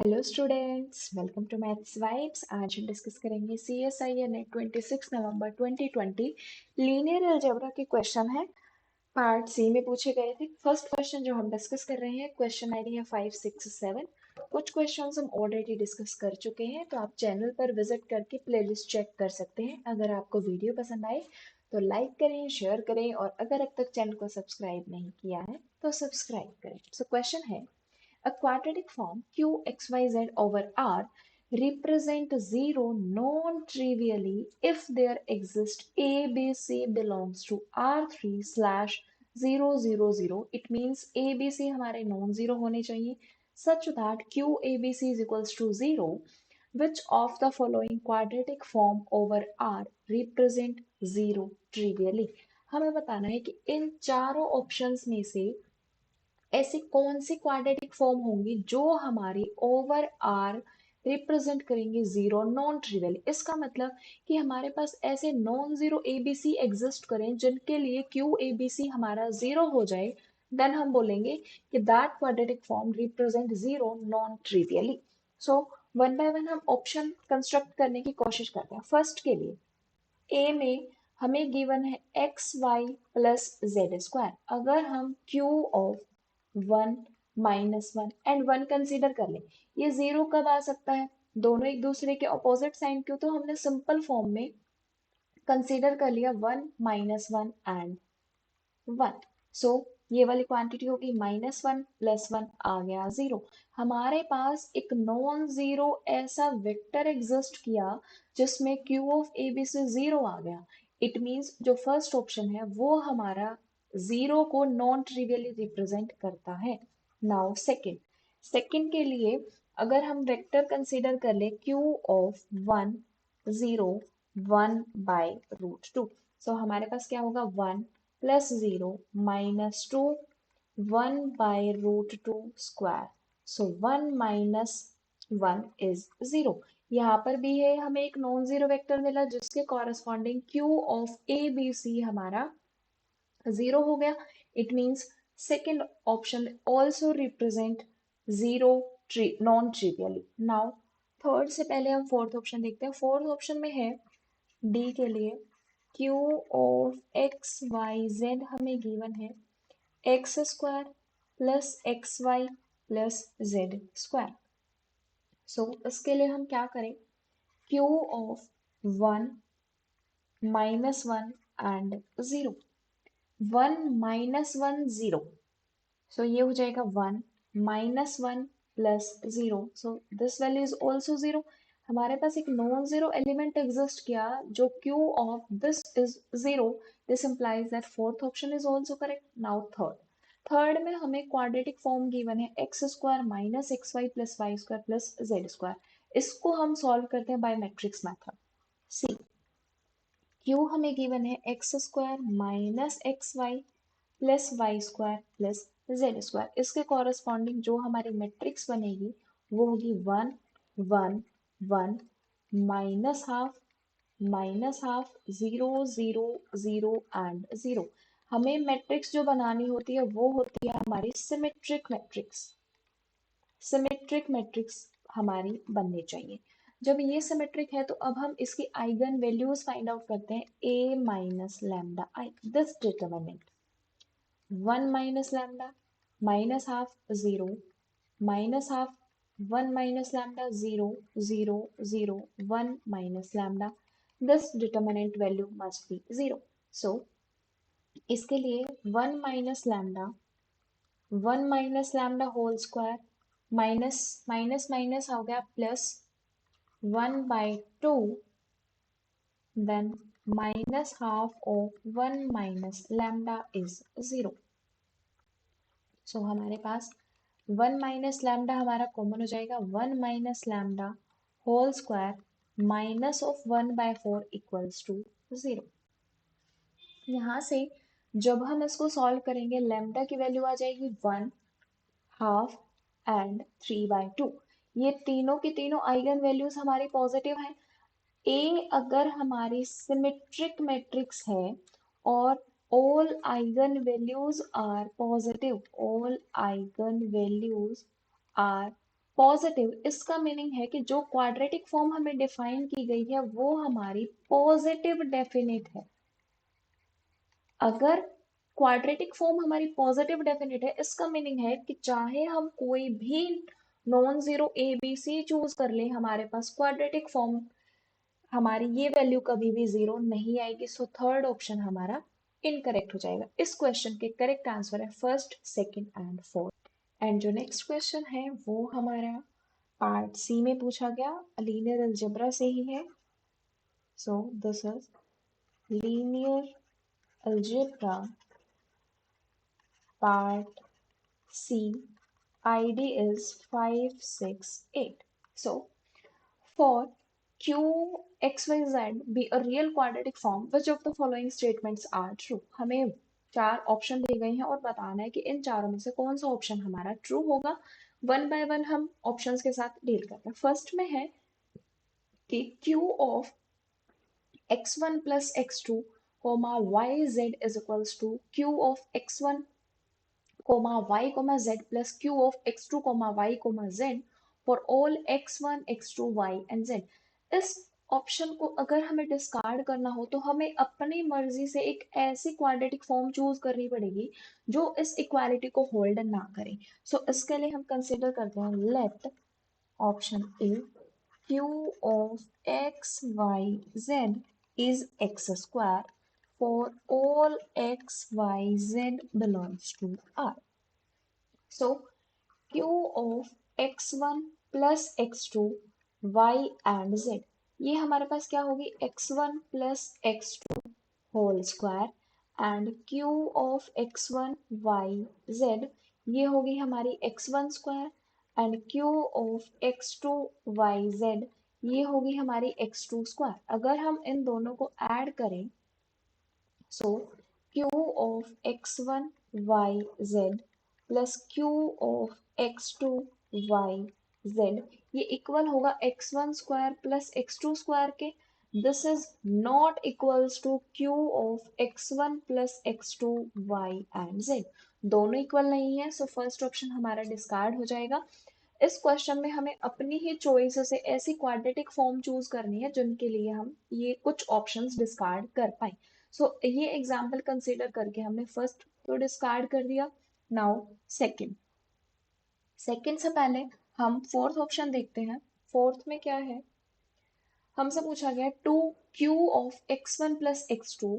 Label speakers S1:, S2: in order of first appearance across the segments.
S1: Hello students, welcome to maths vibes. आज हम discuss करेंगे CSIR नेट 26 नवंबर 2020 लीनियर अलजेब्रा के क्वेश्चन है। पार्ट सी में पूछे गए थे। फर्स्ट क्वेश्चन जो हम डिस्कस कर रहे हैं, क्वेश्चन आईडी है 5, 6, 7। कुछ क्वेश्चंस हम ऑलरेडी डिस्कस कर चुके हैं, तो आप चैनल पर विजिट करके प्लेलिस्ट चेक कर सकते हैं। अगर आपको वीडियो पसंद आए तो लाइक करें, शेयर करें, और अगर अब तक चैनल को सब्सक्राइब नहीं किया है तो सब्सक्राइब करें। सो क्वेश्चन है, a quadratic form qxyz over R represent 0 non-trivially if there exists ABC belongs to R3 slash 000. It means ABC हमारे non-zero होने चाहिए such that QABC is equals to 0. Which of the following quadratic form over R represent 0 trivially? हमें बताना है कि इन चारों options में से ऐसी कौन सी क्वाड्रेटिक फॉर्म होंगी जो हमारी ओवर आर रिप्रेजेंट करेंगे जीरो नॉन ट्रिवियल। इसका मतलब कि हमारे पास ऐसे नॉन जीरो एबीसी एग्जिस्ट करें जिनके लिए क्यू एबीसी हमारा जीरो हो जाए, देन हम बोलेंगे कि that quadratic form represent zero non trivially. So one by one हम ऑप्शन कंस्ट्रक्ट करने की कोशिश करते हैं। फर्स्ट के लिए ए में हमें गिवन है x y plus z square. अगर हम क्यू ऑफ 1 - 1 एंड 1 कंसीडर कर ले, ये जीरो कब आ सकता है? दोनों एक दूसरे के ऑपोजिट साइन क्यों, तो हमने सिंपल फॉर्म में कंसीडर कर लिया 1 - 1 एंड 1। सो ये वाली क्वांटिटी होगी -1 + 1 आ गया जीरो। हमारे पास एक नॉन जीरो ऐसा वेक्टर एग्जिस्ट किया जिसमें क्यू ऑफ ए बी से जीरो आ गया। इट मीन्स जो फर्स्ट ऑप्शन है वो हमारा जीरो को नॉन ट्रिवियली रिप्रेजेंट करता है। नाउ सेकंड, सेकंड के लिए अगर हम वेक्टर कंसीडर कर ले क्यू ऑफ 1 0 1/√2, सो हमारे पास क्या होगा 1 + 0 - 2 1/√2 स्क्वायर। So 1 - 1 is 0। यहाँ पर भी है, हमें एक नॉन जीरो वेक्टर मिला जिसके corresponding Q of a B c हमारा जीरो हो गया। It means second option also represent zero non trivially. Now third से पहले हम फोर्थ ऑप्शन देखते हैं। फोर्थ ऑप्शन में है डी के लिए Q of x y z हमें गिवन है x square plus x y plus z square. So इसके लिए हम क्या करें, क्यू ऑफ 1 - 1 एंड 0। 1 - 1 0, सो ये हो जाएगा 1 - 1 + 0, so this value is also 0। हमारे पास एक नॉन जीरो एलिमेंट एग्जिस्ट किया जो Q of this is 0। This implies that fourth option is also correct. Now third, third में हमें क्वाड्रेटिक फॉर्म गिवन है x square minus x y plus y square plus z square. इसको हम solve करते हैं by matrix method. C, Q हमें given है x square minus x y plus y square plus z square. इसके corresponding जो हमारी मैट्रिक्स बनेगी वो होगी 1 1 1 -½ -½ 0 0 0 एंड 0। हमें मैट्रिक्स जो बनानी होती है वो होती है हमारी सिमेट्रिक मैट्रिक्स। सिमेट्रिक मैट्रिक्स हमारी बननी चाहिए। जब ये सिमेट्रिक है तो अब हम इसकी आइगन वैल्यूज फाइंड आउट करते हैं। a - λI, this determinant 1 - λ -½ 0 -½ 1 - λ 0 0 0 1 - λ, this determinant value must be 0। so इसके लिए 1 - λ 1 - λ whole square minus minus minus हो गया plus 1/2, then -½ of 1 - λ is 0। So हमारे पास 1 - λ हमारा कॉमन हो जाएगा। 1 - λ whole square minus of 1/4 equals to 0। यहाँ से जब हम इसको सॉल्व करेंगे लैम्डा की वैल्यू आ जाएगी 1 हाफ एंड 3/2। ये तीनों की तीनों आइगन वैल्यूज हमारी पॉजिटिव हैं। ए अगर हमारी सिमेट्रिक मैट्रिक्स है और all eigenvalues are positive, all eigenvalues are positive, इसका मीनिंग है कि जो क्वाड्रेटिक फॉर्म हमें डिफाइन की गई है वो हमारी पॉजिटिव डेफिनेट है। अगर क्वाड्रेटिक फॉर्म हमारी पॉजिटिव डेफिनेट है, इसका मीनिंग है कि चाहे हम कोई भी non zero A B C choose कर ले, हमारे पास क्वाड्रेटिक फॉर्म हमारी ये वैल्यू कभी भी जीरो नहीं आएगी। सो थर्ड ऑप्शन हमारा इनकरेक्ट हो जाएगा। इस क्वेश्चन के करेक्ट आंसर है first, second and fourth. And जो नेक्स्ट क्वेश्चन है वो हमारा पार्ट सी में पूछा गया, लीनियर अलजेब्रा से ही है। So this is linear algebra part C, ID is 5, 6, 8. So, for Q, X, Y, Z be a real quadratic form, which of the following statements are true? हमें चार option दिए गए हैं और बताना है कि इन चारों में से कौन सा ऑप्शन हमारा ट्रू होगा। वन बाय वन हम ऑप्शंस के साथ डील करते हैं। फर्स्ट में है कि Q of x1 plus x2 comma yz is equals to Q of x1 comma y comma z plus q of x2 comma y comma z for all x1 x2 y and z। इस option को अगर हमें discard करना हो तो हमें अपनी मर्जी से एक ऐसी क्वाड्रेटिक फॉर्म चूज करनी पड़ेगी जो इस इक्वालिटी को होल्ड ना करे। सो इसके लिए हम कंसिडर करते हैं let option A q of x y z is x square for all x y z belongs to R। So Q of x1 plus x2 y and z, ये हमारे पास क्या होगी x1 plus x2 whole square and Q of x1 y z, ये होगी हमारी x1 square and Q of x2 y z, ये होगी हमारी x2 स्क्वायर। अगर हम इन दोनों को ऐड करें so Q of x1 y z plus Q of x2 y z, ये इक्वल होगा x1 square plus x2 square के। This is not equals to Q of x1 plus x2 y and z, दोनों equal नहीं है। So first option हमारा discard हो जाएगा। इस क्वेश्चन में हमें अपनी ही चॉइस से ऐसी क्वाड्रेटिक फॉर्म चूज करनी है जिनके लिए हम ये कुछ ऑप्शंस डिस्कार्ड कर पाए। सो ये एग्जांपल कंसीडर करके हमने फर्स्ट तो डिस्कार्ड कर दिया। नाउ सेकंड, सेकंड से पहले हम फोर्थ ऑप्शन देखते हैं। फोर्थ में क्या है, हमसे पूछा गया two Q of x1 plus x2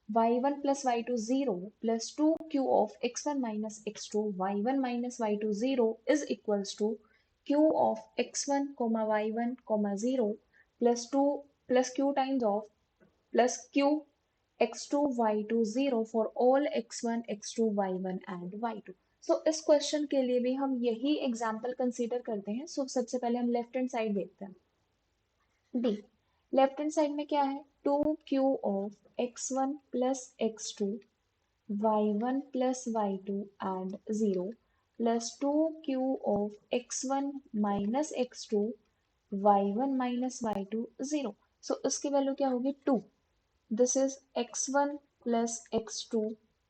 S1: y1 plus y2 0 plus two Q of x1 minus x2 y1 minus y2 0 is equals to q of x1 y1 0 plus two plus q times of plus q x2 y2 0 for all x1 x2 y1 and y2। So इस question के लिए भी हम यही example consider करते हैं। सो सबसे पहले हम लेफ्ट हैंड साइड देखते हैं। डी, लेफ्ट हैंड साइड में क्या है, two Q of x1 plus x2 y1 plus y2 and 0 plus two Q of x1 minus x2 y1 minus y2 0। So इसकी वैल्यू क्या होगी 2। This is x1 plus x2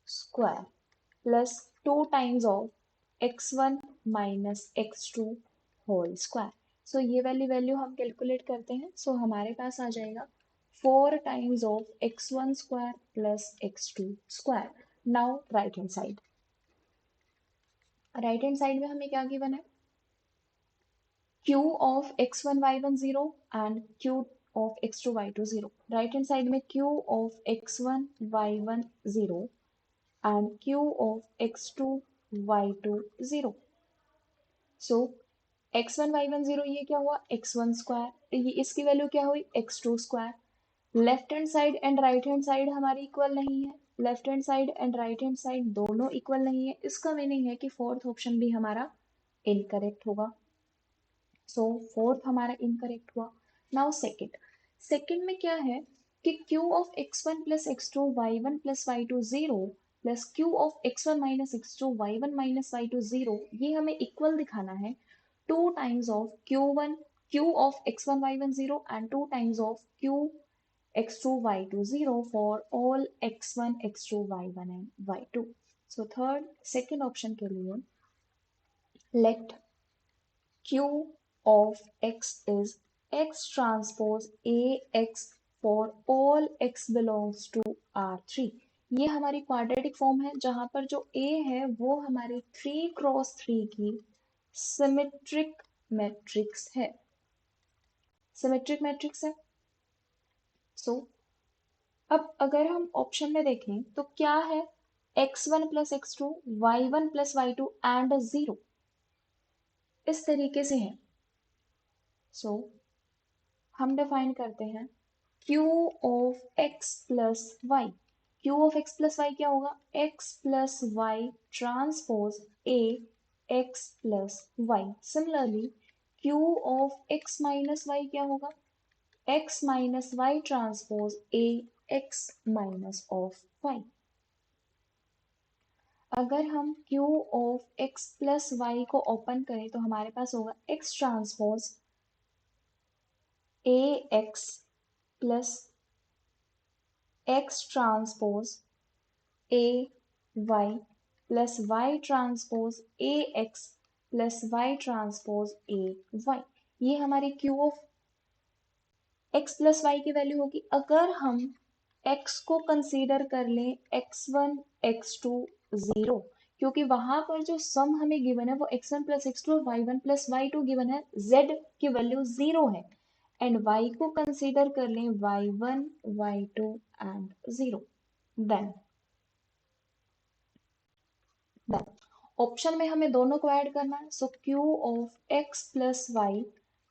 S1: square plus 2 times of x1 minus x2 whole square. So ये वाली value हम calculate करते हैं। सो हमारे पास आ जाएगा 4 times of x1 square plus x2 square. Now right hand side, right hand side में हमें क्या गिवन है, q of x1 y1 0 and q of x2 y2 0। Right hand side में q of x1 y1 0 and q of x2 y2 0। So x1 y1 0 ये क्या हुआ x1 square, ये इसकी वैल्यू क्या हुई x2 square. Left hand side and right hand side हमारी equal नहीं है, left hand side and right hand side दोनों इक्वल नहीं है। इसका मीनिंग है कि फोर्थ ऑप्शन भी हमारा इनकरेक्ट होगा। सो फोर्थ हमारा इनकरेक्ट हुआ। नाउ सेकंड, सेकंड में क्या है कि q of x1 plus x2 y1 plus y2 0 plus q of x1 minus x2 y1 minus y2 0, ये हमें इक्वल दिखाना है two times of q1 q of x1 y1 0 and two times of q x2 y2 0 for all x1 x2 y1 and y2। So third second option के लिए late Q of x is x transpose AX for all x belongs to R3। ये हमारी quadratic form है जहां पर जो A है वो हमारी 3x3 की सिमेट्रिक मैट्रिक्स है। सिमेट्रिक मैट्रिक्स है। सो अब अगर हम ऑप्शन में देखें तो क्या है, x1 plus x2, y1 plus y2 and 0 इस तरीके से है। सो हम डिफाइन करते हैं Q of x plus y. Q of x plus y क्या होगा, x plus y transpose A x plus y. Similarly Q of x minus y क्या होगा, x minus y transpose A x minus of y. अगर हम Q of x plus y को open करें तो हमारे पास होगा x transpose A x plus x transpose A y plus y transpose A x plus y transpose A y। ये हमारी Q of x plus y की वैल्यू होगी। अगर हम x को कंसीडर कर लें x1 x2 0, क्योंकि वहां पर जो सम हमें गिवन है वो x1 प्लस x2 और y1 प्लस y2 गिवन है, z की वैल्यू 0 है। एंड y को कंसीडर कर लें y1 y2 and 0। Then option में हमें दोनों को ऐड करना है। So Q of x plus y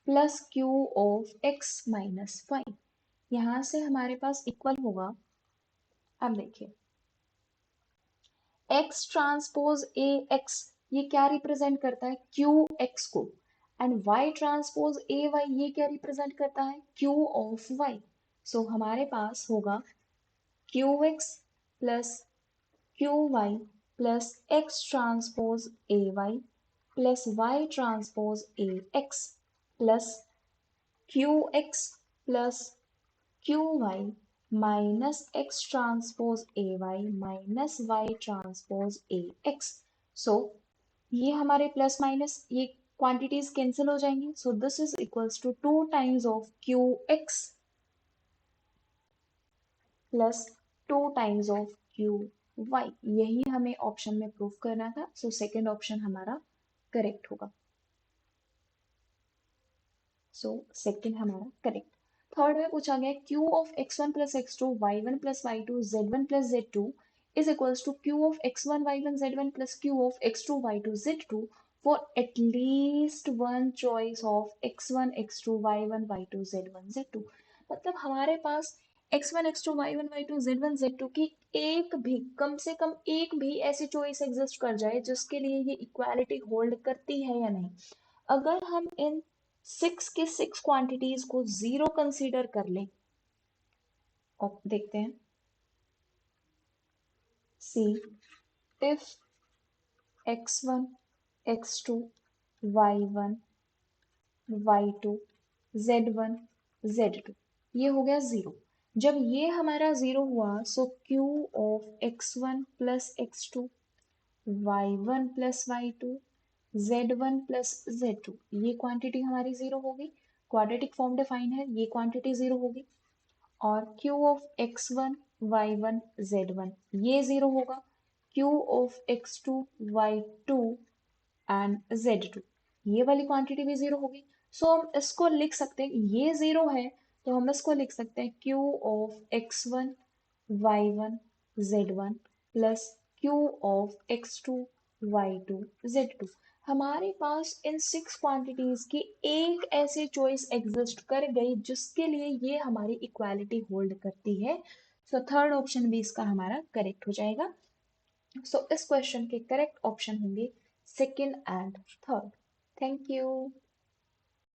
S1: plus Q of x minus y, यहां से हमारे पास इक्वल होगा। अब देखिए x ट्रांसपोज A x ये क्या रिप्रेजेंट करता है, Q x को। And y transpose A y ये क्या रिप्रेजेंट करता है, Q ऑफ y। सो हमारे पास होगा Q x plus q y plus x transpose A y plus y transpose A x plus q x plus q y minus x transpose A y minus y transpose A x. So ये हमारे plus minus ये quantities cancel हो जाएंगी। So this is equals to 2 times of q x plus 2 times of q y. यही हमें option में prove करना था। सो सेकेंड ऑप्शन हमारा करेक्ट होगा। सो सेकेंड हमारा करेक्ट। थर्ड में पूछा गया Q of x1 plus x2 y1 plus y2 z1 plus z2 is equals to Q of x1 y1 z1 plus Q of x2 y2 z2 for at least one choice of x1 x2 y1 y2 z1 z2। मतलब हमारे पास x1 x2 y1 y2 z1 z2 की एक भी, कम से कम एक भी ऐसी choice exist कर जाए जिसके लिए ये इक्वालिटी होल्ड करती है या नहीं। अगर हम इन 6 के 6 क्वांटिटीज को 0 कंसीडर कर लें, और देखते हैं see if x1 x2 y1 y2 z1 z2 ये हो गया 0। जब ये हमारा 0 हुआ सो Q of x1 plus x2 y1 plus y2 z1 plus z2 ये क्वांटिटी हमारी 0 होगी। क्वाड्रेटिक फॉर्म डिफाइन है, ये क्वांटिटी 0 होगी। और Q of x1 y1 z1 ये 0 होगा। Q of x2 y2 and z2 ये वाली क्वांटिटी भी 0 होगी। सो हम इसको लिख सकते हैं, ये 0 है तो हम इसको लिख सकते हैं Q of x1 y1 z1 plus Q of x2 y2 z2। हमारे पास इन 6 क्वांटिटीज की एक ऐसी चॉइस एग्जिस्ट कर गई जिसके लिए ये हमारी इक्वालिटी होल्ड करती है। सो थर्ड ऑप्शन भी इसका हमारा करेक्ट हो जाएगा। सो इस क्वेश्चन के करेक्ट ऑप्शन होंगे second and third. Thank you.